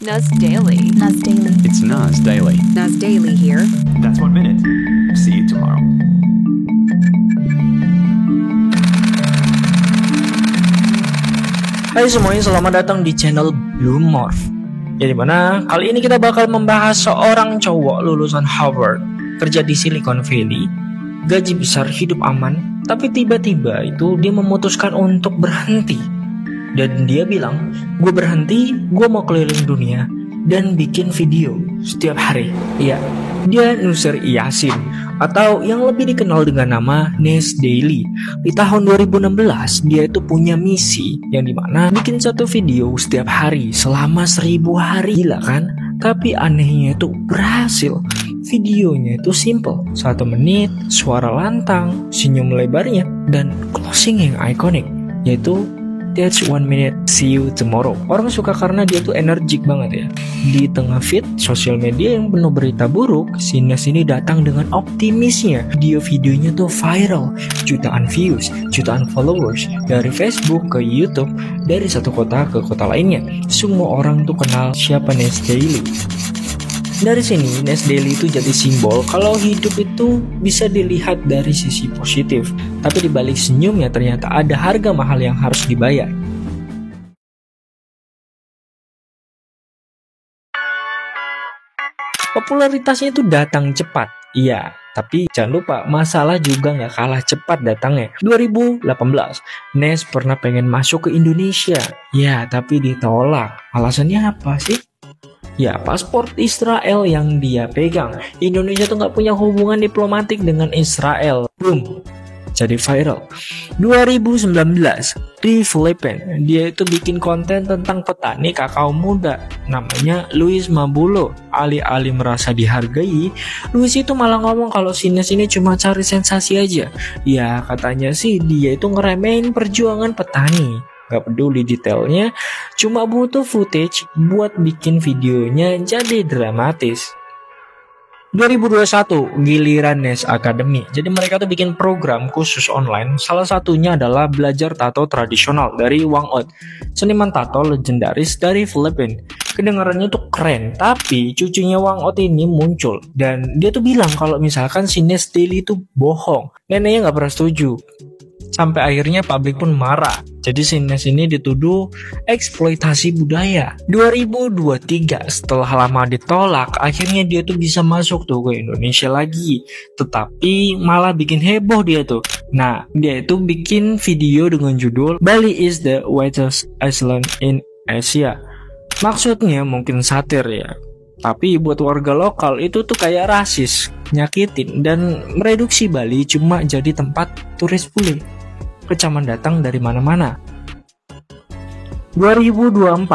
Nuz Daily. Nuz Daily. It's Nas Daily. Nuz Daily here. That's 1 minute. See you tomorrow. Hai semuanya, selamat datang di channel Blue Morph. Ya, dimana kali ini kita bakal membahas seorang cowok lulusan Harvard, kerja di Silicon Valley, gaji besar, hidup aman, tapi tiba-tiba itu dia memutuskan untuk berhenti. Dan dia bilang, gue berhenti, gue mau keliling dunia dan bikin video setiap hari. Iya, dia Nusir Yassin, atau yang lebih dikenal dengan nama Nez Daily. Di tahun 2016 dia itu punya misi yang dimana bikin satu video setiap hari selama 1000 hari. Gila kan? Tapi anehnya itu berhasil. Videonya itu simple, 1 menit, suara lantang, senyum lebarnya, dan closing yang ikonik, yaitu That's 1 minute, see you tomorrow. Orang suka karena dia tuh energik banget ya. Di tengah feed sosial media yang penuh berita buruk, si Nez ini datang dengan optimisnya. Video-videonya tuh viral, jutaan views, jutaan followers, dari Facebook ke YouTube, dari satu kota ke kota lainnya. Semua orang tuh kenal siapa Nez Daily. Dari sini, Nez Daily itu jadi simbol kalau hidup itu bisa dilihat dari sisi positif. Tapi di balik senyumnya ternyata ada harga mahal yang harus dibayar. Popularitasnya itu datang cepat, iya. Tapi jangan lupa, masalah juga nggak kalah cepat datangnya. 2018, Nez pernah pengen masuk ke Indonesia. Ya, tapi ditolak. Alasannya apa sih? Ya, paspor Israel yang dia pegang. Indonesia tuh nggak punya hubungan diplomatik dengan Israel. Boom, jadi viral. 2019 di Filipina, dia itu bikin konten tentang petani kakao muda. Namanya Luis Mabulo. Alih-alih merasa dihargai, Luis itu malah ngomong kalau si Nez ini cuma cari sensasi aja. Ya, katanya sih dia itu ngeremehin perjuangan petani. Gak peduli detailnya, cuma butuh footage buat bikin videonya jadi dramatis. 2021, giliran Nez Academy. Jadi mereka tuh bikin program khusus online. Salah satunya adalah belajar tato tradisional dari Wang Ot, seniman tato legendaris dari Filipina. Kedengarannya tuh keren, tapi cucunya Wang Ot ini muncul. Dan dia tuh bilang kalau misalkan si Nez Daily itu bohong. Neneknya gak pernah setuju. Sampai akhirnya publik pun marah. Jadi si Nez ini dituduh eksploitasi budaya. 2023 setelah lama ditolak, akhirnya dia tuh bisa masuk tuh ke Indonesia lagi. Tetapi malah bikin heboh dia tuh. Nah, dia itu bikin video dengan judul Bali is the whitest island in Asia. Maksudnya mungkin satir ya. Tapi buat warga lokal itu tuh kayak rasis, nyakitin, dan mereduksi Bali cuma jadi tempat turis bule. Kecaman datang dari mana-mana. 2024,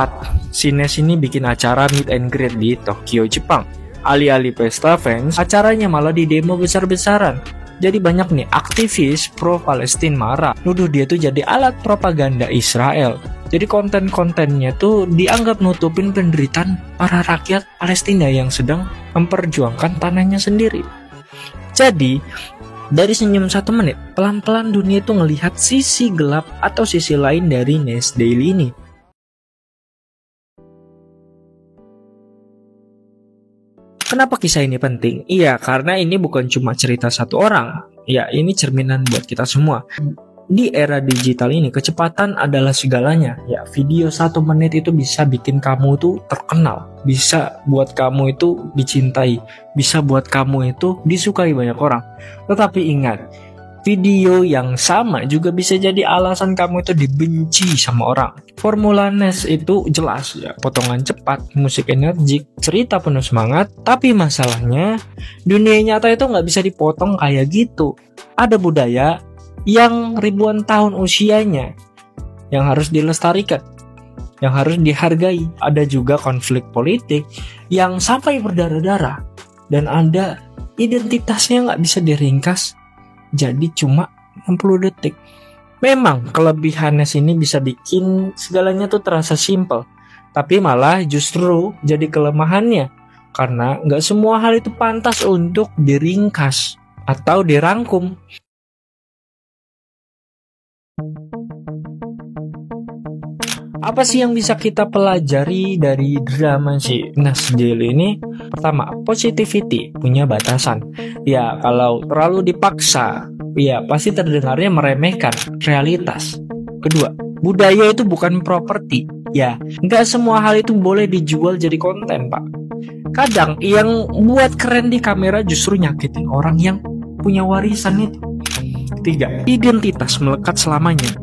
si Nez ini bikin acara meet and greet di Tokyo, Jepang. Alih-alih pesta fans, acaranya malah di demo besar-besaran. Jadi banyak nih aktivis pro-Palestina marah, nuduh dia tuh jadi alat propaganda Israel. Jadi konten-kontennya tuh dianggap nutupin penderitaan para rakyat Palestina yang sedang memperjuangkan tanahnya sendiri. Jadi, dari senyum 1 menit, pelan-pelan dunia itu ngelihat sisi gelap atau sisi lain dari Nez Daily ini. Kenapa kisah ini penting? Iya, karena ini bukan cuma cerita satu orang. Ya, ini cerminan buat kita semua. Di era digital ini, kecepatan adalah segalanya. Ya, video 1 menit itu bisa bikin kamu tuh terkenal. Bisa buat kamu itu dicintai. Bisa buat kamu itu disukai banyak orang. Tetapi ingat, video yang sama juga bisa jadi alasan kamu itu dibenci sama orang. Formula Nez itu jelas ya, potongan cepat, musik energik, cerita penuh semangat. Tapi masalahnya, dunia nyata itu nggak bisa dipotong kayak gitu. Ada budaya yang ribuan tahun usianya yang harus dilestarikan, yang harus dihargai. Ada juga konflik politik yang sampai berdarah-darah, dan ada identitasnya nggak bisa diringkas jadi cuma 60 detik. Memang kelebihan Nez ini bisa bikin segalanya tuh terasa simple, tapi malah justru jadi kelemahannya, karena nggak semua hal itu pantas untuk diringkas atau dirangkum. Apa sih yang bisa kita pelajari dari drama si Nas Daily ini? Pertama, positivity punya batasan. Ya, kalau terlalu dipaksa, ya pasti terdengarnya meremehkan realitas. Kedua, budaya itu bukan properti. Ya, nggak semua hal itu boleh dijual jadi konten, Pak. Kadang yang buat keren di kamera justru nyakitin orang yang punya warisan itu. Ketiga, identitas melekat selamanya.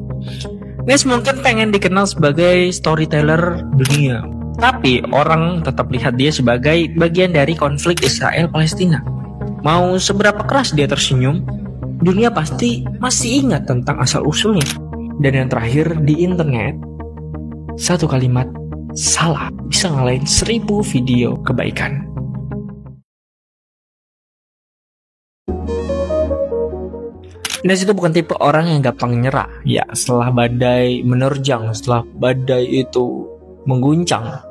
Nes mungkin pengen dikenal sebagai storyteller dunia, tapi orang tetap lihat dia sebagai bagian dari konflik Israel-Palestina. Mau seberapa keras dia tersenyum, dunia pasti masih ingat tentang asal-usulnya. Dan yang terakhir, di internet, satu kalimat salah bisa ngalahin 1000 video kebaikan. Nes itu bukan tipe orang yang gampang nyerah. Ya, setelah badai menerjang, setelah badai itu mengguncang,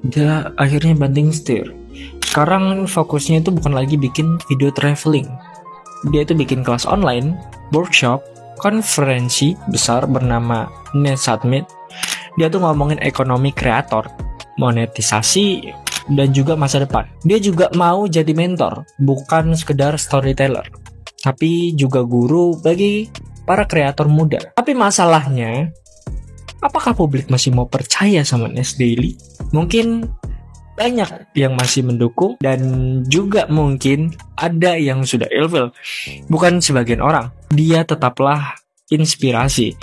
dia akhirnya banting setir. Sekarang fokusnya itu bukan lagi bikin video traveling. Dia itu bikin kelas online, workshop, konferensi besar bernama Nes Summit. Dia tuh ngomongin ekonomi kreator, monetisasi, dan juga masa depan. Dia juga mau jadi mentor, bukan sekedar storyteller, tapi juga guru bagi para kreator muda. Tapi masalahnya, apakah publik masih mau percaya sama Nes Daily? Mungkin banyak yang masih mendukung, dan juga mungkin ada yang sudah ilfil. Bukan sebagian orang, dia tetaplah inspirasi.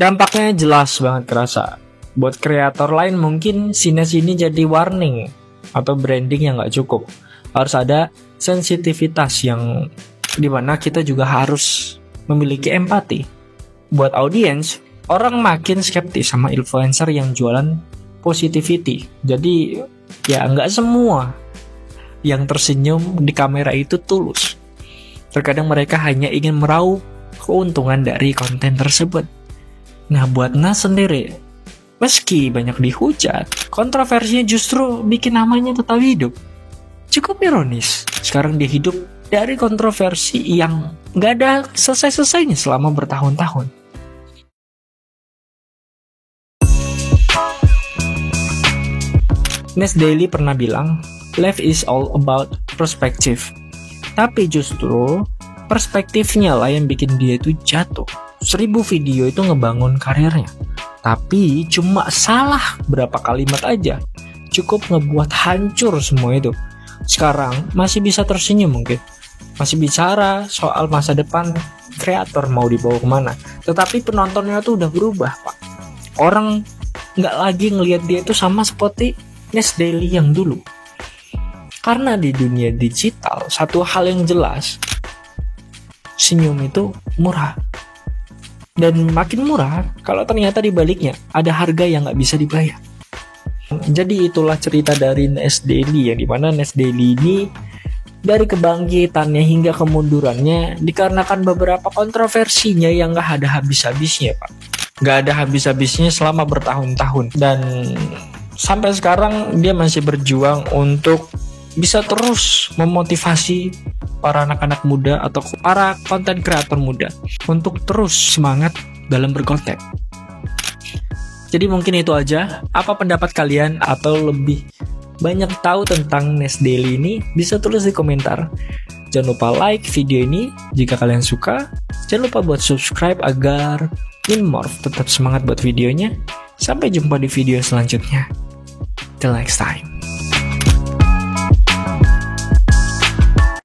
Dampaknya jelas banget kerasa. Buat kreator lain mungkin si Nes ini jadi warning atau branding yang gak cukup. Harus ada sensitivitas yang dimana kita juga harus memiliki empati. Buat audiens, orang makin skeptis sama influencer yang jualan positivity. Jadi ya gak semua yang tersenyum di kamera itu tulus. Terkadang mereka hanya ingin meraup keuntungan dari konten tersebut. Nah, buat Nas sendiri, meski banyak dihujat, kontroversinya justru bikin namanya tetap hidup. Cukup ironis, sekarang dia hidup dari kontroversi yang gak ada selesai-selesainya selama bertahun-tahun. Nes Daily pernah bilang, life is all about perspective. Tapi justru perspektifnya lah yang bikin dia itu jatuh. 1000 video itu ngebangun karirnya, tapi cuma salah berapa kalimat aja cukup ngebuat hancur semua itu. Sekarang masih bisa tersenyum mungkin, masih bicara soal masa depan kreator mau dibawa kemana, tetapi penontonnya tuh udah berubah, Pak. Orang nggak lagi ngelihat dia itu sama seperti Nes Daily yang dulu. Karena di dunia digital, satu hal yang jelas, senyum itu murah. Dan makin murah kalau ternyata di baliknya ada harga yang nggak bisa dibayar. Jadi itulah cerita dari Nes Daily, yang dimana Nes Daily ini dari kebangkitannya hingga kemundurannya dikarenakan beberapa kontroversinya yang nggak ada habis-habisnya, Pak. Nggak ada habis-habisnya selama bertahun-tahun. Dan sampai sekarang dia masih berjuang untuk bisa terus memotivasi para anak-anak muda atau para konten kreator muda untuk terus semangat dalam berkonten. Jadi mungkin itu aja. Apa pendapat kalian atau lebih banyak tahu tentang Nes Daily ini? Bisa tulis di komentar. Jangan lupa like video ini jika kalian suka. Jangan lupa buat subscribe agar Minmorph tetap semangat buat videonya. Sampai jumpa di video selanjutnya. Till next time.